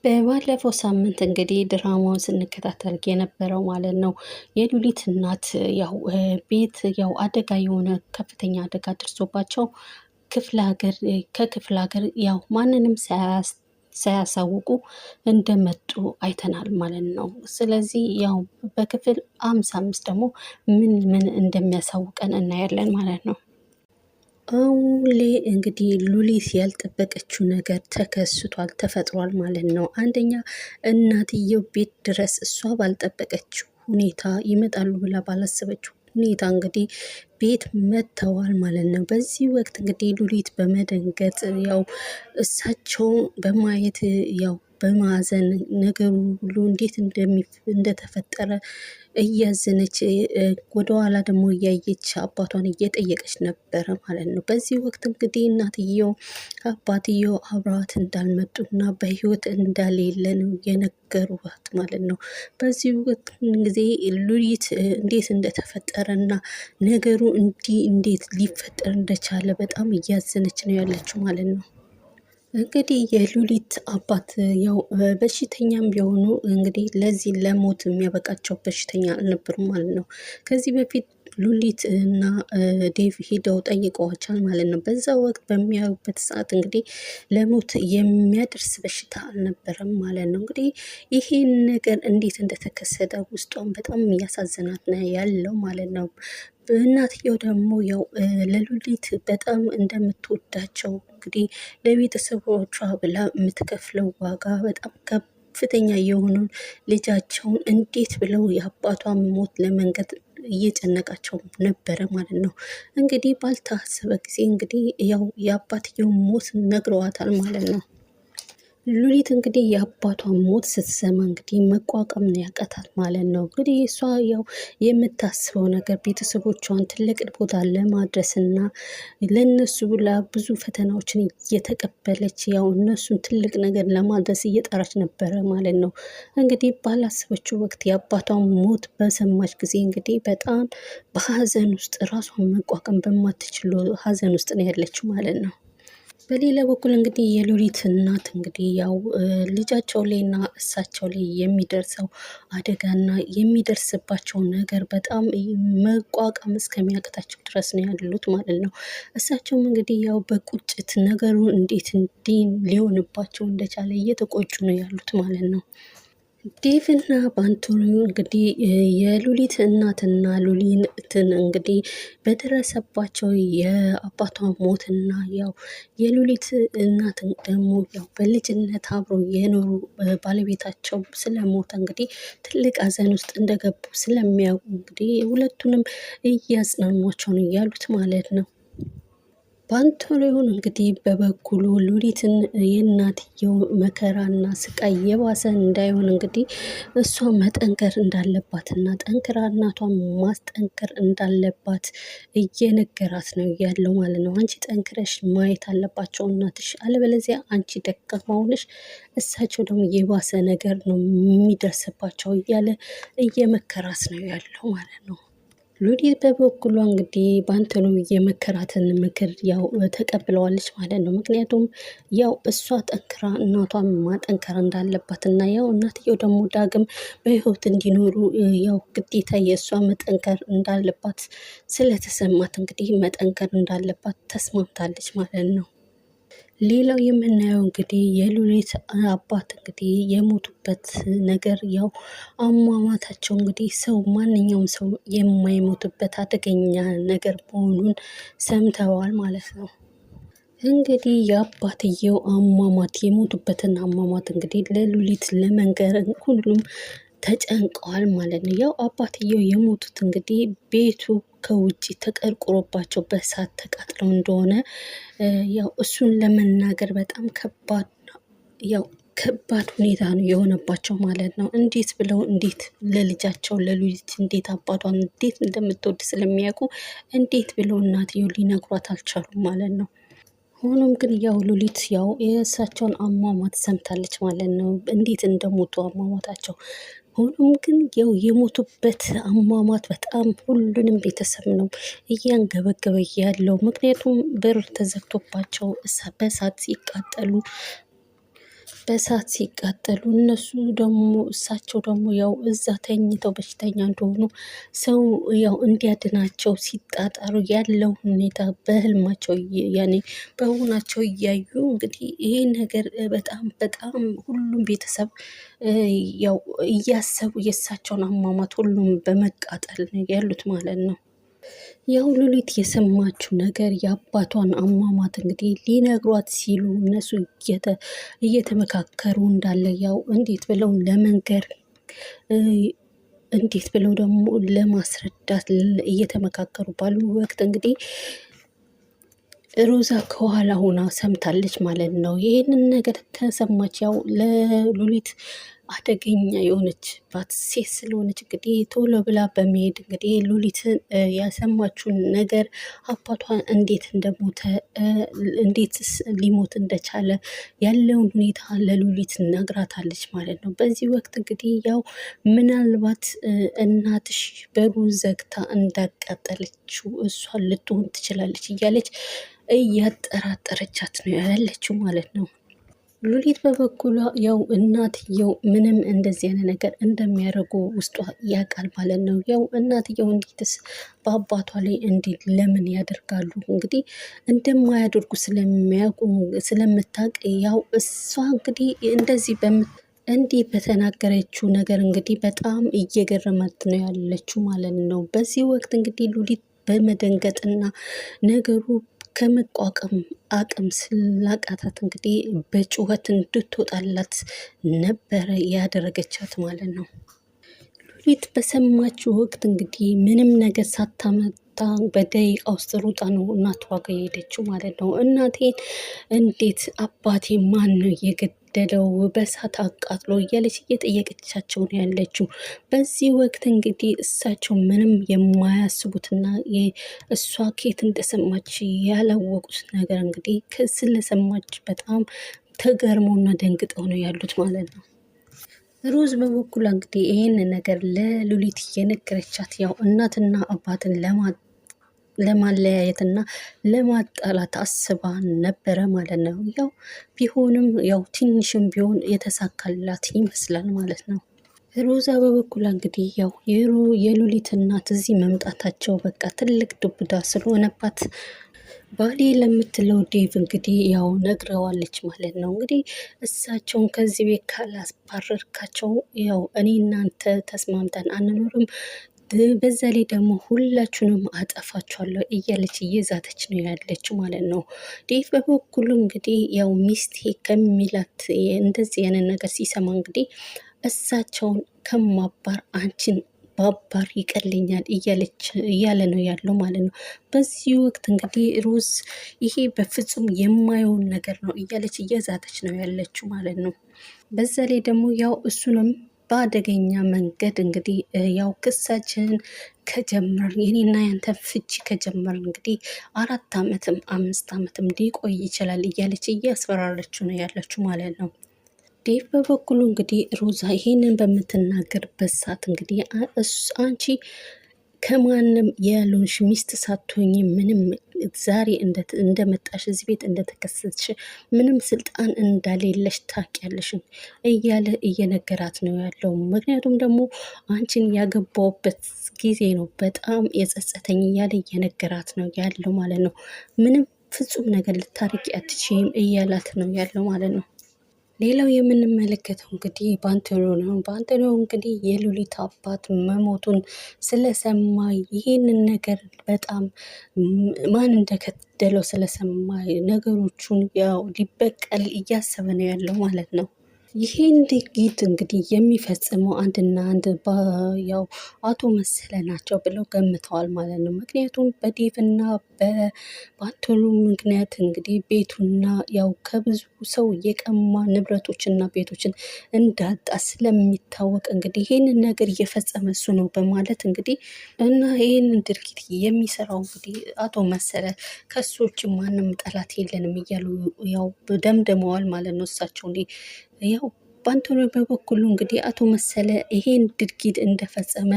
በባለፈው ሳምንት እንግዲህ ድራማውን ስንከታተል የነበረው ማለት ነው የሉሊት እናት ያው ቤት ያው አደጋ የሆነ ከፍተኛ አደጋ ደርሶባቸው ከክፍለ ሀገር ያው ማንንም ሳያሳውቁ እንደመጡ አይተናል ማለት ነው። ስለዚህ ያው በክፍል 55 ደግሞ ምን ምን እንደሚያሳውቀን እናያለን ማለት ነው። አሁን ላይ እንግዲህ ሉሊት ያልጠበቀችው ነገር ተፈጥሯል ማለት ነው። አንደኛ እናትየው ቤት ድረስ እሷ ባልጠበቀችው ሁኔታ ይመጣሉ ብላ ባላሰበችው ሁኔታ እንግዲህ ቤት መጥተዋል ማለት ነው። በዚህ ወቅት እንግዲህ ሉሊት በመደንገጥ ያው እሳቸው በማየት ያው በማዘን ነገሩ ሁሉ እንዴት እንደተፈጠረ እያዘነች ወደኋላ ደግሞ እያየች አባቷን እየጠየቀች ነበረ ማለት ነው። በዚህ ወቅት እንግዲህ እናትየው አባትየው አብረዋት እንዳልመጡና በህይወት እንዳሌለ ነው የነገሩት ማለት ነው። በዚህ ወቅት ጊዜ ሉሊት እንዴት እንደተፈጠረና ነገሩ እንዴት ሊፈጠር እንደቻለ በጣም እያዘነች ነው ያለችው ማለት ነው። እንግዲህ የሉሊት አባት ያው በሽተኛም ቢሆኑ እንግዲህ ለዚህ ለሞት የሚያበቃቸው በሽተኛ አልነበሩም ማለት ነው። ከዚህ በፊት ሉሊት እና ዴቭ ሄደው ጠይቀዋቸዋል ማለት ነው። በዛ ወቅት በሚያዩበት ሰዓት እንግዲህ ለሞት የሚያደርስ በሽታ አልነበረም ማለት ነው። እንግዲህ ይሄን ነገር እንዴት እንደተከሰተ ውስጧን በጣም እያሳዘናት ነው ያለው ማለት ነው። እናትየው ደግሞ ያው ለሉሊት በጣም እንደምትወዳቸው እንግዲህ ለቤተሰቦቿ ብላ የምትከፍለው ዋጋ በጣም ከፍተኛ የሆነውን ልጃቸውን እንዴት ብለው የአባቷን ሞት ለመንገድ እየጨነቃቸው ነበረ ማለት ነው። እንግዲህ ባልታሰበ ጊዜ እንግዲህ ያው የአባትየው ሞት ነግረዋታል ማለት ነው። ሉሊት እንግዲህ የአባቷን ሞት ስትሰማ እንግዲህ መቋቋም ነው ያቃታት ማለት ነው። እንግዲህ እሷ ያው የምታስበው ነገር ቤተሰቦቿን ትልቅ ቦታ ለማድረስ እና ለነሱ ብላ ብዙ ፈተናዎችን እየተቀበለች ያው እነሱን ትልቅ ነገር ለማድረስ እየጠራች ነበረ ማለት ነው። እንግዲህ ባላሰበችው ወቅት የአባቷን ሞት በሰማች ጊዜ እንግዲህ በጣም በሀዘን ውስጥ ራሷን መቋቋም በማትችለው ሀዘን ውስጥ ነው ያለችው ማለት ነው። በሌላ በኩል እንግዲህ የሉሊት እናት እንግዲህ ያው ልጃቸው ላይና እሳቸው ላይ የሚደርሰው አደጋና የሚደርስባቸው ነገር በጣም መቋቋም እስከሚያቅታቸው ድረስ ነው ያሉት ማለት ነው። እሳቸውም እንግዲህ ያው በቁጭት ነገሩ እንዴት ሊሆንባቸው እንደቻለ እየተቆጩ ነው ያሉት ማለት ነው። ዴቭና ባንቶኒዮ እንግዲህ የሉሊት እናትና ሉሊትን እንግዲህ በደረሰባቸው የአባቷ ሞትና ያው የሉሊት እናት ደግሞ ያው በልጅነት አብሮ የኖሩ ባለቤታቸው ስለሞተ እንግዲህ ትልቅ ሀዘን ውስጥ እንደገቡ ስለሚያውቁ እንግዲህ ሁለቱንም እያጽናኗቸው ነው ያሉት ማለት ነው። ባንቶኒዮን እንግዲህ በበኩሉ ሉሊትን የእናትየው መከራና ስቃይ የባሰ እንዳይሆን እንግዲህ እሷ መጠንከር እንዳለባትና ጠንክራ እናቷን ማስጠንከር እንዳለባት እየነገራት ነው ያለው ማለት ነው። አንቺ ጠንክረሽ ማየት አለባቸው እናትሽ፣ አለበለዚያ አንቺ ደካማ ሆነሽ እሳቸው ደግሞ የባሰ ነገር ነው የሚደርስባቸው እያለ እየመከራት ነው ያለው ማለት ነው። ሉሊት በበኩሏ እንግዲህ ባንቶኒዮ የመከራትን ምክር ያው ተቀብለዋለች ማለት ነው። ምክንያቱም ያው እሷ ጠንክራ እናቷን ማጠንከር እንዳለባት እና ያው እናትየው ደግሞ ዳግም በህይወት እንዲኖሩ ያው ግዴታ የእሷ መጠንከር እንዳለባት ስለተሰማት እንግዲህ መጠንከር እንዳለባት ተስማምታለች ማለት ነው። ሌላው የምናየው እንግዲህ የሉሊት አባት እንግዲህ የሞቱበት ነገር ያው አሟሟታቸው እንግዲህ ሰው ማንኛውም ሰው የማይሞትበት አደገኛ ነገር መሆኑን ሰምተዋል ማለት ነው። እንግዲህ የአባትየው አሟሟት የሞቱበትን አሟሟት እንግዲህ ለሉሊት ለመንገር ሁሉም ተጨንቀዋል ማለት ነው። ያው አባትየው የሞቱት እንግዲህ ቤቱ ከውጭ ተቀርቅሮባቸው በእሳት ተቃጥለው እንደሆነ ያው እሱን ለመናገር በጣም ከባድ ሁኔታ ነው የሆነባቸው ማለት ነው። እንዴት ለልጃቸው ለሉሊት እንዴት አባቷን እንዴት እንደምትወድ ስለሚያውቁ እንዴት ብለው እናትየው ሊነግሯት አልቻሉም ማለት ነው። ሆኖም ግን ያው ሉሊት ያው የእሳቸውን አሟሟት ሰምታለች ማለት ነው፣ እንዴት እንደሞቱ አሟሟታቸው። ሆኖም ግን ያው የሞቱበት አሟሟት በጣም ሁሉንም ቤተሰብ ነው እያንገበገበ ያለው። ምክንያቱም በር ተዘግቶባቸው በእሳት ሲቃጠሉ በእሳት ሲቃጠሉ እነሱ ደግሞ እሳቸው ደግሞ ያው እዛ ተኝተው በሽተኛ እንደሆኑ ሰው ያው እንዲያድናቸው ሲጣጣሩ ያለው ሁኔታ በህልማቸው ያኔ በሆናቸው እያዩ እንግዲህ ይሄ ነገር በጣም በጣም ሁሉም ቤተሰብ ያው እያሰቡ የእሳቸውን አሟሟት ሁሉም በመቃጠል ያሉት ማለት ነው። ያው ሉሊት የሰማችው ነገር የአባቷን አሟሟት እንግዲህ ሊነግሯት ሲሉ እነሱ እየተመካከሩ እንዳለ ያው እንዴት ብለው ለመንገር እንዴት ብለው ደግሞ ለማስረዳት እየተመካከሩ ባሉ ወቅት እንግዲህ ሮዛ ከኋላ ሆና ሰምታለች ማለት ነው። ይህንን ነገር ከሰማች ያው ለሉሊት አደገኛ የሆነችባት ሴት ስለሆነች እንግዲህ ቶሎ ብላ በመሄድ እንግዲህ ሉሊትን ያሰማችውን ነገር አባቷ እንዴት እንደሞተ እንዴት ሊሞት እንደቻለ ያለውን ሁኔታ ለሉሊት ነግራታለች ማለት ነው። በዚህ ወቅት እንግዲህ ያው ምናልባት እናትሽ በሩን ዘግታ እንዳቃጠለችው እሷን ልትሆን ትችላለች እያለች እያጠራጠረቻት ነው ያለችው ማለት ነው። ሉሊት በበኩሏ ያው እናትየው ምንም እንደዚህ አይነት ነገር እንደሚያደርጉ ውስጧ ያውቃል ማለት ነው። ያው እናትየው እንዴትስ በአባቷ ላይ እንዲህ ለምን ያደርጋሉ? እንግዲህ እንደማያደርጉ ስለሚያውቁ ስለምታውቅ ያው እሷ እንግዲህ እንደዚህ እንዲህ በተናገረችው ነገር እንግዲህ በጣም እየገረማት ነው ያለችው ማለት ነው። በዚህ ወቅት እንግዲህ ሉሊት በመደንገጥና ነገሩ ከመቋቋም አቅም ስላቃታት እንግዲህ በጩኸት እንድትወጣላት ነበረ ያደረገቻት ማለት ነው። ሉሊት በሰማችው ወቅት እንግዲህ ምንም ነገር ሳታመጣ በደቂቃ ውስጥ ሩጣ ነው እናቷ ጋር የሄደችው ማለት ነው። እናቴን እንዴት አባቴ ማን ነው የገደለው በእሳት አቃጥሎ እያለች እየጠየቀቻቸው ነው ያለችው። በዚህ ወቅት እንግዲህ እሳቸው ምንም የማያስቡትና እሷ ኬት እንደሰማች ያላወቁት ነገር እንግዲህ ስለሰማች በጣም ተገርመውና ደንግጠው ነው ያሉት ማለት ነው። ሮዝ በበኩሏ እንግዲህ ይህን ነገር ለሉሊት የነገረቻት ያው እናትና አባትን ለማለያየትና ለማጣላት አስባ ነበረ ማለት ነው። ያው ቢሆንም ያው ትንሽም ቢሆን የተሳካላት ይመስላል ማለት ነው። ሮዛ በበኩሏ እንግዲህ ያው የሉሊት እናት እዚህ መምጣታቸው በቃ ትልቅ ዱብዳ ስለሆነባት ባሌ ለምትለው ዴቭ እንግዲህ ያው ነግረዋለች ማለት ነው። እንግዲህ እሳቸውን ከዚህ ቤት ካላስባረርካቸው ያው እኔ እናንተ ተስማምተን አንኖርም፣ በዛ ላይ ደግሞ ሁላችሁንም አጠፋችኋለሁ እያለች እየዛተች ነው ያለችው ማለት ነው። ዴቭ በበኩሉ እንግዲህ ያው ሚስቴ ከሚላት እንደዚህ አይነት ነገር ሲሰማ እንግዲህ እሳቸውን ከማባር አንቺን ባባር ይቀልኛል እያለ ነው ያለው ማለት ነው። በዚህ ወቅት እንግዲህ ሮዝ ይሄ በፍጹም የማየውን ነገር ነው እያለች እየዛተች ነው ያለችው ማለት ነው። በዛ ላይ ደግሞ ያው እሱንም በአደገኛ መንገድ እንግዲህ ያው ክሳችንን ከጀመር የኔና ያንተ ፍቺ ከጀመር እንግዲህ 4 ዓመትም 5 ዓመትም ሊቆይ ይችላል እያለች እያስፈራረችው ነው ያለችው ማለት ነው። ዴቭ በበኩሉ እንግዲህ ሮዛ ይሄንን በምትናገርበት ሰዓት እንግዲህ አንቺ ከማንም ያልሆንሽ ሚስት ሳትሆኝ ምንም ዛሬ እንደመጣሽ እዚህ ቤት እንደተከሰትሽ ምንም ስልጣን እንዳሌለሽ ታውቂያለሽ እያለ እየነገራት ነው ያለው። ምክንያቱም ደግሞ አንቺን ያገባውበት ጊዜ ነው በጣም የጸጸተኝ እያለ እየነገራት ነው ያለው ማለት ነው። ምንም ፍጹም ነገር ልታርቂ አትችይም እያላት ነው ያለው ማለት ነው። ሌላው የምንመለከተው እንግዲህ ባንቴሮ ነው። ባንቴሮ እንግዲህ የሉሊት አባት መሞቱን ስለሰማ ይሄንን ነገር በጣም ማን እንደገደለው ስለሰማ ነገሮቹን ያው ሊበቀል እያሰበ ነው ያለው ማለት ነው። ይሄን ድርጊት እንግዲህ የሚፈጽመው አንድና አንድ ያው አቶ መሰለ ናቸው ብለው ገምተዋል ማለት ነው። ምክንያቱም በዴቭና በአንቶኒ ምክንያት እንግዲህ ቤቱና ያው ከብዙ ሰው የቀማ ንብረቶችና ቤቶችን እንዳጣ ስለሚታወቅ እንግዲህ ይህንን ነገር እየፈጸመ እሱ ነው በማለት እንግዲህ እና ይህንን ድርጊት የሚሰራው እንግዲህ አቶ መሰለ ከሶች ማንም ጠላት የለንም እያሉ ያው ደምድመዋል ማለት ነው። እሳቸው ያው ባንቶኒ በበኩሉ እንግዲህ አቶ መሰለ ይሄን ድርጊት እንደፈጸመ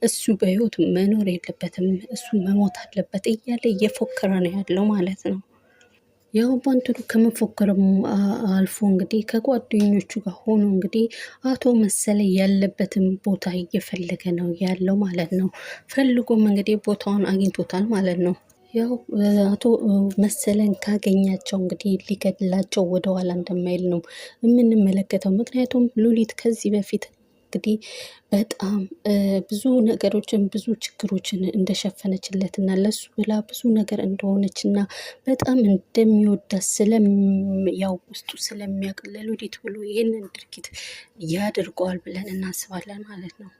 እሱ በህይወት መኖር የለበትም እሱ መሞት አለበት እያለ እየፎከረ ነው ያለው ማለት ነው። ያው ባንትኑ ከመፎከርም አልፎ እንግዲህ ከጓደኞቹ ጋር ሆኖ እንግዲህ አቶ መሰለ ያለበትን ቦታ እየፈለገ ነው ያለው ማለት ነው። ፈልጎም እንግዲህ ቦታውን አግኝቶታል ማለት ነው። ያው አቶ መሰለን ካገኛቸው እንግዲህ ሊገድላቸው ወደኋላ እንደማይል ነው የምንመለከተው። ምክንያቱም ሉሊት ከዚህ በፊት እንግዲህ በጣም ብዙ ነገሮችን ብዙ ችግሮችን እንደሸፈነችለት እና ለሱ ብላ ብዙ ነገር እንደሆነች እና በጣም እንደሚወዳት ያው ውስጡ ስለሚያውቅ ለሉሊት ብሎ ይህንን ድርጊት ያደርገዋል ብለን እናስባለን ማለት ነው።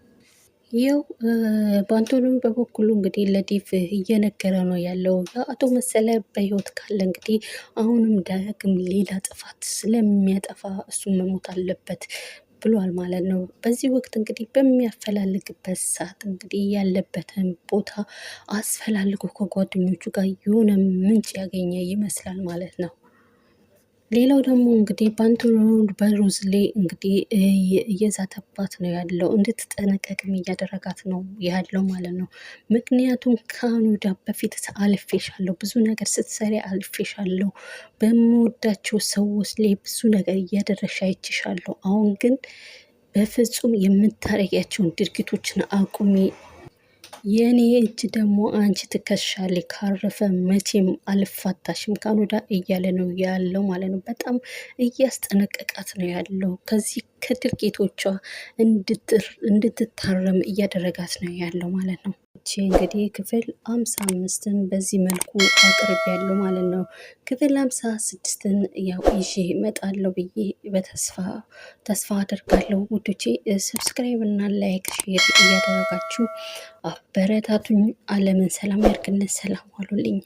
ይው በአንቶኒ በበኩሉ እንግዲህ ለዲቭ እየነገረ ነው ያለው። አቶ መሰለ በህይወት ካለ እንግዲህ አሁንም ዳግም ሌላ ጥፋት ስለሚያጠፋ እሱ መሞት አለበት ብሏል ማለት ነው። በዚህ ወቅት እንግዲህ በሚያፈላልግበት ሰዓት እንግዲህ ያለበትን ቦታ አስፈላልጎ ከጓደኞቹ ጋር የሆነ ምንጭ ያገኘ ይመስላል ማለት ነው። ሌላው ደግሞ እንግዲህ ባንቶሎን በሮዝ ላይ እንግዲህ እየዛተባት ነው ያለው፣ እንድትጠነቀቅም እያደረጋት ነው ያለው ማለት ነው። ምክንያቱም ከአኑዳ በፊት አልፌሻለሁ፣ ብዙ ነገር ስትሰሪ አልፌሻለሁ፣ በምወዳቸው ሰዎች ላይ ብዙ ነገር እያደረሻ አይችሻለሁ። አሁን ግን በፍጹም የምታረጊያቸውን ድርጊቶችን አቁሚ፣ የኔ እጅ ደግሞ አንቺ ትከሻለች፣ ካረፈ መቼም አልፋታሽም ካኑዳ እያለ ነው ያለው ማለት ነው። በጣም እያስጠነቀቃት ነው ያለው። ከዚህ ከድርጊቶቿ እንድትታረም እያደረጋት ነው ያለው ማለት ነው። እንግዲህ ክፍል 55ን በዚህ መልኩ አቅርብ ያለው ማለት ነው። ክፍል 56ን ያው ይዤ እመጣለሁ ብዬ ተስፋ አደርጋለሁ ውዶቼ። ሰብስክራይብ እና ላይክ ሼር እያደረጋችሁ አበረታቱኝ። ዓለምን ሰላም ያርግልን። ሰላም ዋሉልኝ።